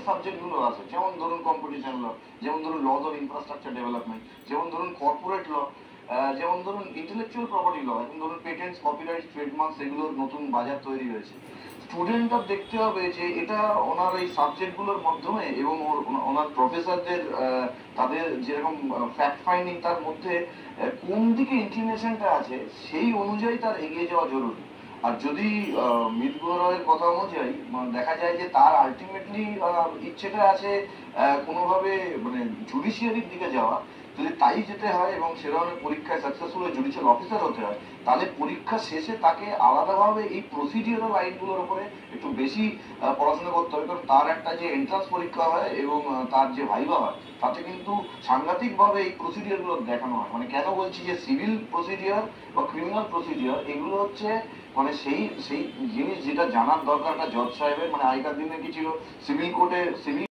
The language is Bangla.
সাবজেক্টগুলো আছে, যেমন ধরুন কম্পিটিশন ল, যেমন ধরুন লজ অফ ইনফ্রাস্ট্রাকচার ডেভেলপমেন্ট, যেমন ধরুন কর্পোরেট ল, যেমন ধরুন ইন্টেলেকচুয়াল প্রপার্টি ল, এখন ধরুন পেটেন্টস, কপিরাইট, ট্রেডমার্কস, এগুলোর নতুন বাজার তৈরি হয়েছে। স্টুডেন্টরা দেখতে হবে যে এটা ওনার এই সাবজেক্টগুলোর মাধ্যমে এবং ওনার প্রফেসরদের তাদের যেরকম ফ্যাক্ট ফাইন্ডিং, তার মধ্যে কোন দিকে ইনক্লিনেশনটা আছে সেই অনুযায়ী তার এগিয়ে যাওয়া জরুরি। আর যদি মৃদুলা রয়ের কথা অনুযায়ী দেখা যায় যে তার আলটিমেটলি ইচ্ছেটা আছে কোনোভাবে মানে জুডিশিয়ারির দিকে যাওয়া, যদি তাই যেতে হয় এবং সে ধরনের পরীক্ষায় সাকসেসফুল হয়ে জুডিশিয়াল অফিসার হতে হয়, তাহলে পরীক্ষা শেষে তাকে আলাদাভাবে এই প্রসিডিওরাল আইনগুলোর উপরে একটু বেশি পড়াশোনা করতে হবে। কারণ তার একটা যে এন্ট্রান্স পরীক্ষা হয় এবং তার যে ভাইভা হয়, তাতে কিন্তু সাংঘাতিকভাবে এই প্রসিডিওরগুলো দেখানো হয়। মানে কেন বলছি যে সিভিল প্রসিডিওর বা ক্রিমিনাল প্রসিডিওর, এগুলো হচ্ছে মানে সেই সেই জিনিস যেটা জানার দরকার একটা জজ সাহেবের। মানে আগেকার দিনে কি ছিল, সিভিল কোর্টে সিভিল